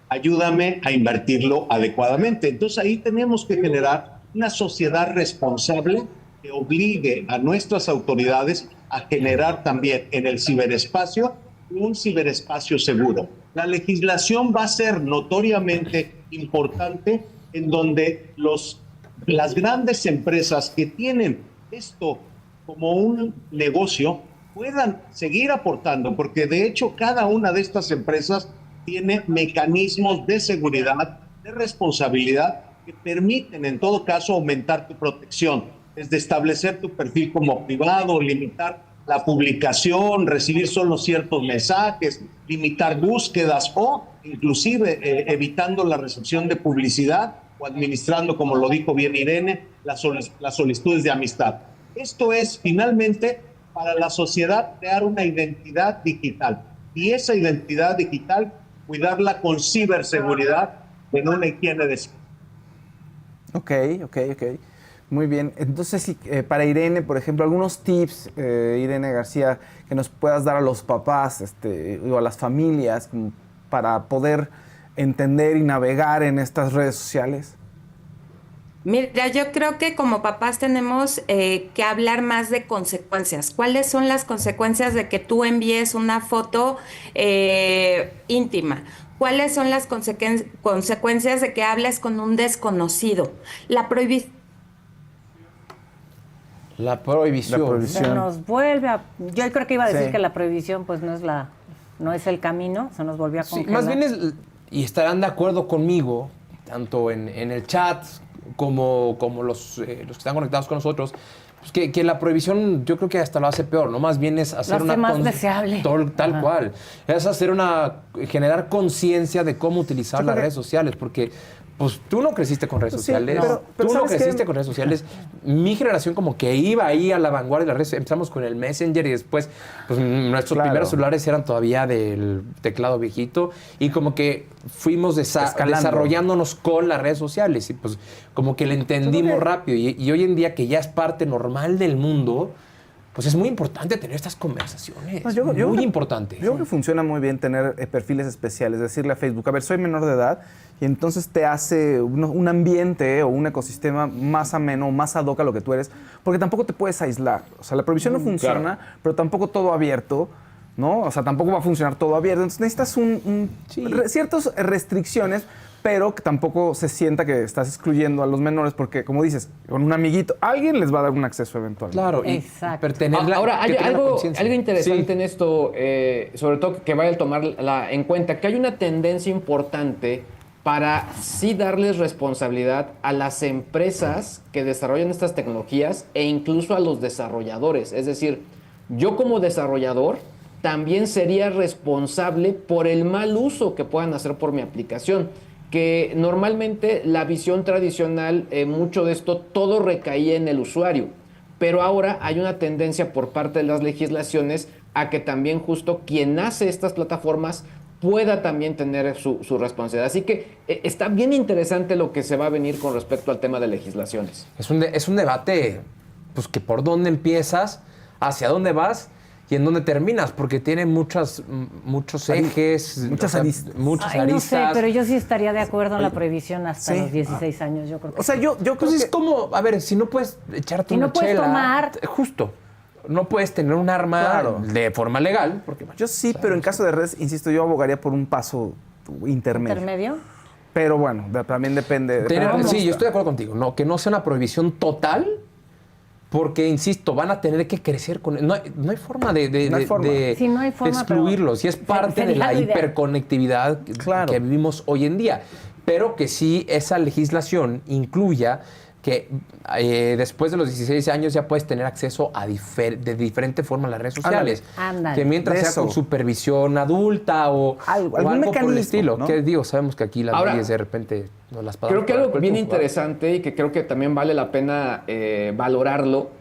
Ayúdame a invertirlo adecuadamente. Entonces, ahí tenemos que generar una sociedad responsable que obligue a nuestras autoridades a generar también en el ciberespacio un ciberespacio seguro. La legislación va a ser notoriamente importante en donde las grandes empresas que tienen esto como un negocio puedan seguir aportando, porque de hecho cada una de estas empresas tiene mecanismos de seguridad, de responsabilidad, que permiten en todo caso aumentar tu protección, desde establecer tu perfil como privado, limitar la publicación, recibir solo ciertos mensajes, limitar búsquedas o inclusive evitando la recepción de publicidad o administrando, como lo dijo bien Irene, las solicitudes de amistad. Esto es finalmente para la sociedad crear una identidad digital y esa identidad digital cuidarla con ciberseguridad en una higiene de Ok. Muy bien. Entonces, para Irene, por ejemplo, algunos tips, Irene García, que nos puedas dar a los papás o a las familias para poder entender y navegar en estas redes sociales. Mira, yo creo que como papás tenemos que hablar más de consecuencias. ¿Cuáles son las consecuencias de que tú envíes una foto íntima? ¿Cuáles son las consecuencias de que hables con un desconocido? La prohibición La prohibición. La prohibición. Se nos vuelve a... Yo creo que iba a decir Sí. que la prohibición pues no es el camino, se nos volvió a Sí, congelar. más bien y estarán de acuerdo conmigo, tanto en el chat como los que están conectados con nosotros, pues que la prohibición yo creo que hasta lo hace peor, ¿no? Más bien es hacer Lo hace más deseable. Tal cual. Es generar conciencia de cómo utilizar las redes sociales, porque pues tú no creciste con redes Sí, sociales, pero tú no ¿sabes qué? creciste con redes sociales. Mi generación como que iba ahí a la vanguardia de las redes. Empezamos con el Messenger y después pues nuestros Claro. primeros celulares eran todavía del teclado viejito y como que fuimos Escalando. desarrollándonos con las redes sociales y pues como que le entendimos rápido y hoy en día que ya es parte normal del mundo, pues es muy importante tener estas conversaciones. No, yo muy creo- importante. Yo creo que funciona muy bien tener perfiles especiales, decirle a Facebook, a ver, soy menor de edad, y entonces te hace un ambiente o un ecosistema más ameno, más ad hoc a lo que tú eres, porque tampoco te puedes aislar. O sea, la prohibición no funciona, pero tampoco todo abierto, ¿no? O sea, tampoco va a funcionar todo abierto. Entonces necesitas Sí. ciertas restricciones, pero que tampoco se sienta que estás excluyendo a los menores, porque, como dices, con un amiguito, alguien les va a dar un acceso eventualmente. Claro, y Exacto. pero tenerla- Ahora, hay que tenga algo conciencia. interesante Sí. en esto, sobre todo que vaya a tomar en cuenta que hay una tendencia importante para sí darles responsabilidad a las empresas que desarrollan estas tecnologías e incluso a los desarrolladores. Es decir, yo como desarrollador también sería responsable por el mal uso que puedan hacer por mi aplicación. Que normalmente la visión tradicional, mucho de esto, todo recaía en el usuario. Pero ahora hay una tendencia por parte de las legislaciones a que también justo quien hace estas plataformas pueda también tener su responsabilidad. Así que está bien interesante lo que se va a venir con respecto al tema de legislaciones. Es un debate, pues que por dónde empiezas, hacia dónde vas y en dónde terminas, porque tiene muchos ejes, muchas aristas. muchas Ay, no sé, aristas. pero yo sí estaría de acuerdo en la prohibición hasta Sí. los 16 años, yo creo que O sea, sí. yo creo Pues es que... como, a ver, si no puedes echarte Si una no puedes chela, tomar. justo, no puedes tener un arma Claro. de forma legal, porque bueno, Yo sí, pero en caso de redes, insisto, yo abogaría por un paso intermedio. ¿Intermedio? Pero bueno, también depende. sí, yo estoy de acuerdo contigo, no, que no sea una prohibición total, porque, insisto, van a tener que crecer con... No hay forma de No hay forma. Sí, no hay forma, excluirlos. pero Y es parte de sería la lo ideal. hiperconectividad Claro. que vivimos hoy en día. Pero que sí esa legislación incluya que después de los 16 años ya puedes tener acceso a de diferente forma a las redes sociales. Ándale. Que mientras De sea eso. con supervisión adulta o Algo, o algún algo por el mecanismo, estilo. ¿no? Que digo, sabemos que aquí las Ahora, leyes de repente nos las pasan. Creo que por algo el bien tubo, ¿va? interesante y que creo que también vale la pena valorarlo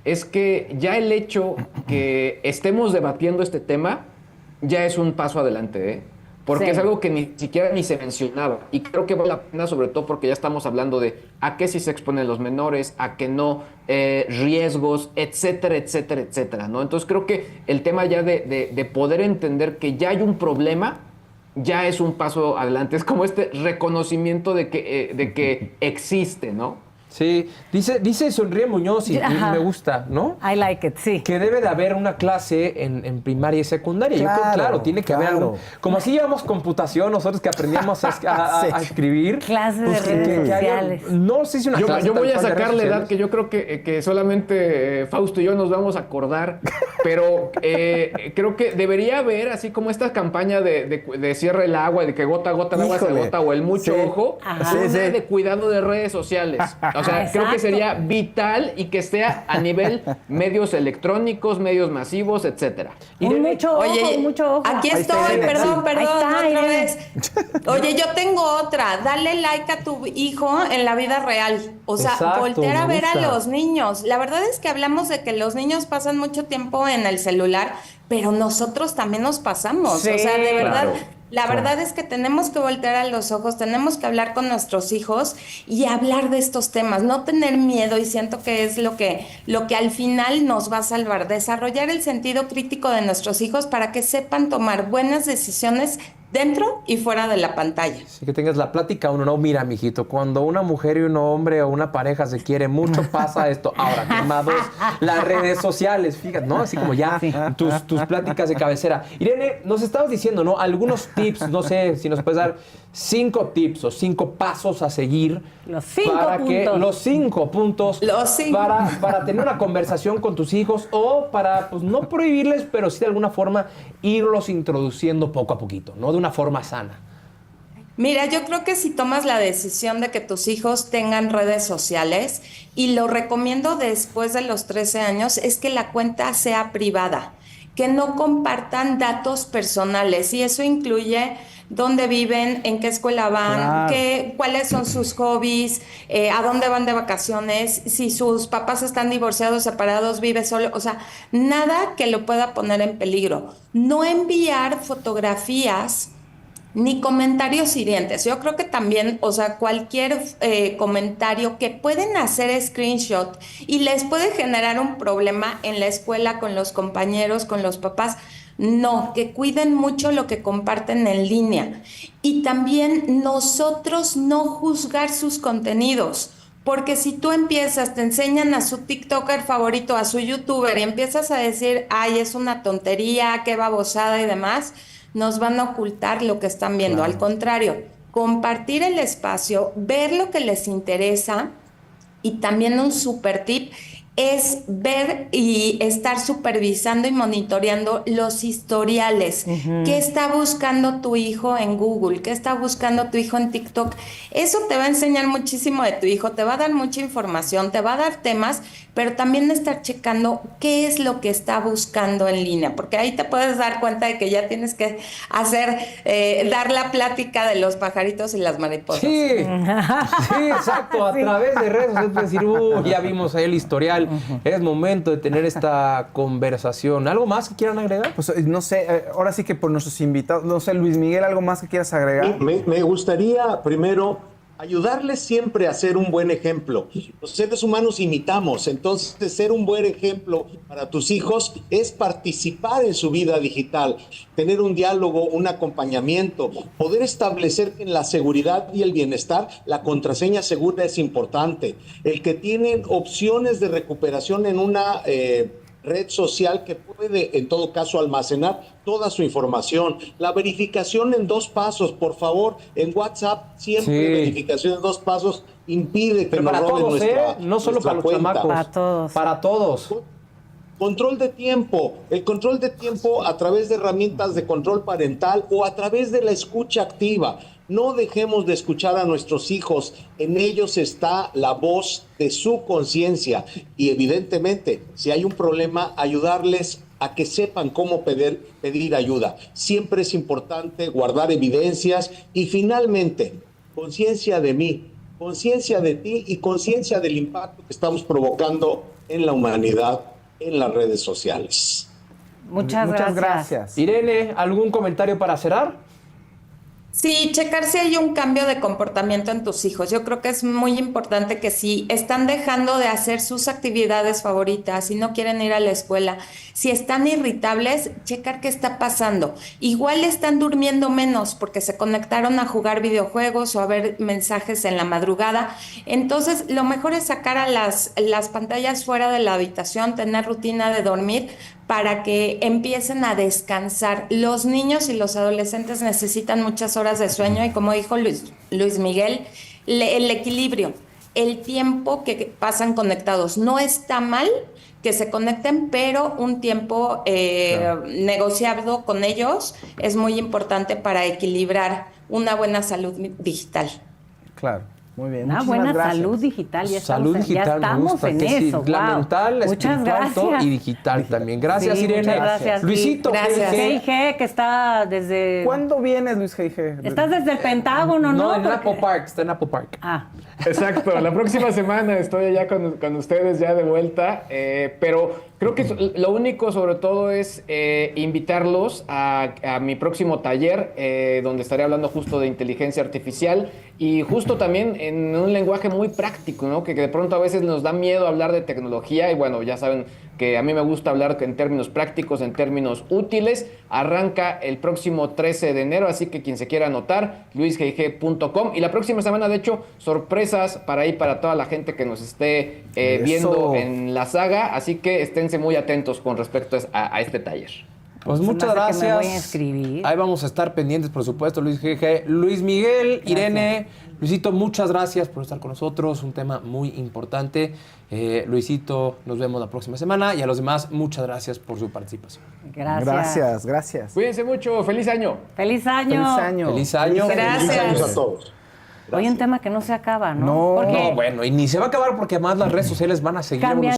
es que ya el hecho que estemos debatiendo este tema ya es un paso adelante, ¿eh? Porque Sí. es algo que ni siquiera ni se mencionaba. Y creo que vale la pena, sobre todo porque ya estamos hablando de a qué sí se exponen los menores, a qué no, riesgos, etcétera, etcétera, etcétera, ¿no? Entonces creo que el tema ya de poder entender que ya hay un problema ya es un paso adelante. Es como este reconocimiento de que existe, ¿no? Sí, dice Sonríe Muñoz y Ajá. me gusta, ¿no? I like it, sí. Que debe de haber una clase en primaria y secundaria. Yo creo, Claro, claro, tiene que haber claro. algo. Como así llevamos computación, nosotros que aprendíamos a escribir. Clase de pues, redes que haya- sociales. no sé si una clase. Yo voy tal a cual de sacar redes la edad sociales. que yo creo que solamente Fausto y yo nos vamos a acordar, pero creo que debería haber, así como esta campaña de cierre el agua, de que gota a gota el agua se Híjole. agota, o el mucho Sí. ojo, Ajá. una Sí, sí. de cuidado de redes sociales. O sea, creo que Exacto. sería vital y que esté a nivel medios electrónicos, medios masivos, etcétera. Un mucho ojo, Oye, un mucho ojo. aquí Ahí está estoy, Irene, perdón, sí. perdón, Ahí está, otra Irene. vez. Oye, yo tengo otra. Dale like a tu hijo en la vida real. O sea, Exacto, voltear a me ver a gusta. los niños. La verdad es que hablamos de que los niños pasan mucho tiempo en el celular, pero nosotros también nos pasamos. Sí, o sea, de verdad. claro. La verdad es que tenemos que voltear a los ojos, tenemos que hablar con nuestros hijos y hablar de estos temas, no tener miedo, y siento que es lo que al final nos va a salvar, desarrollar el sentido crítico de nuestros hijos para que sepan tomar buenas decisiones dentro y fuera de la pantalla. Sí, que tengas la plática uno, no, mira, mijito, cuando una mujer y un hombre o una pareja se quiere mucho, pasa esto. Ahora, tema 2, las redes sociales, fíjate, ¿no? Así como ya tus pláticas de cabecera. Irene, nos estabas diciendo, ¿no? Algunos tips, no sé si nos puedes dar 5 tips o 5 pasos a seguir. Los 5 para puntos. Los 5 puntos. Los 5. Para tener una conversación con tus hijos o para, pues, no prohibirles, pero sí de alguna forma irlos introduciendo poco a poquito, ¿no? De una forma sana. Mira, yo creo que si tomas la decisión de que tus hijos tengan redes sociales, y lo recomiendo después de los 13 años, es que la cuenta sea privada, que no compartan datos personales, y eso incluye dónde viven, en qué escuela van, Claro. cuáles son sus hobbies, a dónde van de vacaciones, si sus papás están divorciados, separados, vive solo, o sea, nada que lo pueda poner en peligro. No enviar fotografías ni comentarios hirientes. Yo creo que también, o sea, cualquier comentario que pueden hacer screenshot y les puede generar un problema en la escuela, con los compañeros, con los papás. No, que cuiden mucho lo que comparten en línea. Y también nosotros no juzgar sus contenidos. Porque si tú empiezas, te enseñan a su TikToker favorito, a su YouTuber, y empiezas a decir, ay, es una tontería, qué babosada y demás, nos van a ocultar lo que están viendo. Claro. Al contrario, compartir el espacio, ver lo que les interesa, y también un super tip es ver y estar supervisando y monitoreando los historiales. ¿Qué está buscando tu hijo en Google? ¿Qué está buscando tu hijo en TikTok? Eso te va a enseñar muchísimo de tu hijo, te va a dar mucha información, te va a dar temas, pero también estar checando qué es lo que está buscando en línea, porque ahí te puedes dar cuenta de que ya tienes que hacer, dar la plática de los pajaritos y las mariposas. Sí, sí, exacto. A través de redes sociales puedes decir, ya vimos ahí el historial. Es momento de tener esta conversación. ¿Algo más que quieran agregar? Pues no sé, ahora sí que por nuestros invitados, no sé, Luis Miguel, ¿algo más que quieras agregar? Me gustaría primero ayudarles siempre a ser un buen ejemplo. Los seres humanos imitamos, entonces ser un buen ejemplo para tus hijos es participar en su vida digital, tener un diálogo, un acompañamiento, poder establecer que en la seguridad y el bienestar la contraseña segura es importante. El que tienen opciones de recuperación en una red social que puede en todo caso almacenar toda su información. La verificación en 2 pasos, por favor, en WhatsApp siempre verificación en 2 pasos impide que Pero nos para roben todos, nuestra, no solo nuestra para los cuenta. chamacos. Para todos. Para todos. Control de tiempo, el control de tiempo a través de herramientas de control parental o a través de la escucha activa. No dejemos de escuchar a nuestros hijos, en ellos está la voz de su conciencia y evidentemente si hay un problema ayudarles a que sepan cómo pedir ayuda. Siempre es importante guardar evidencias y finalmente conciencia de mí, conciencia de ti y conciencia del impacto que estamos provocando en la humanidad en las redes sociales. Muchas gracias. Irene, ¿algún comentario para cerrar? Sí, checar si hay un cambio de comportamiento en tus hijos. Yo creo que es muy importante que si están dejando de hacer sus actividades favoritas, si no quieren ir a la escuela, si están irritables, checar qué está pasando. Igual están durmiendo menos porque se conectaron a jugar videojuegos o a ver mensajes en la madrugada. Entonces, lo mejor es sacar a las pantallas fuera de la habitación, tener rutina de dormir, para que empiecen a descansar. Los niños y los adolescentes necesitan muchas horas de sueño y como dijo Luis Miguel, el equilibrio, el tiempo que pasan conectados. No está mal que se conecten, pero un tiempo negociado con ellos es muy importante para equilibrar una buena salud digital. Claro. Muy bien. Una muchísimas buena gracias. salud digital. Ya Salud estamos, digital, ya me estamos gusta, en que sí, eso. la wow. mental, la Muchas espiritual todo, gracias. y digital también. Gracias, Sí, Irene. muchas gracias. Luisito, Gracias. G.I.G., que está desde... ¿Cuándo vienes, Luis G.I.G.? Estás desde el Pentágono, ¿no? No, en Porque- Apple Park, está en Apple Park. Ah, Exacto, la próxima semana estoy allá con ustedes ya de vuelta, pero creo que lo único sobre todo es invitarlos a mi próximo taller, donde estaré hablando justo de inteligencia artificial y justo también en un lenguaje muy práctico, ¿no? Que de pronto a veces nos da miedo hablar de tecnología y bueno, ya saben que a mí me gusta hablar en términos prácticos, en términos útiles. Arranca el próximo 13 de enero, así que quien se quiera anotar, luisgig.com. Y la próxima semana, de hecho, sorpresas para toda la gente que nos esté viendo en la saga, así que esténse muy atentos con respecto a este taller. Pues Se me muchas hace que gracias. me voy a inscribir. Ahí vamos a estar pendientes, por supuesto, Luis GG. Luis Miguel, Irene, Luisito, muchas gracias por estar con nosotros. Un tema muy importante. Luisito, nos vemos la próxima semana. Y a los demás, muchas gracias por su participación. Gracias. Cuídense mucho. ¡Feliz año! ¡Feliz año! Feliz año. Feliz año. Gracias. Feliz años a todos. Hoy un tema que no se acaba, ¿no? No. Porque No, bueno, y ni se va a acabar porque además las redes sociales van a seguir cambian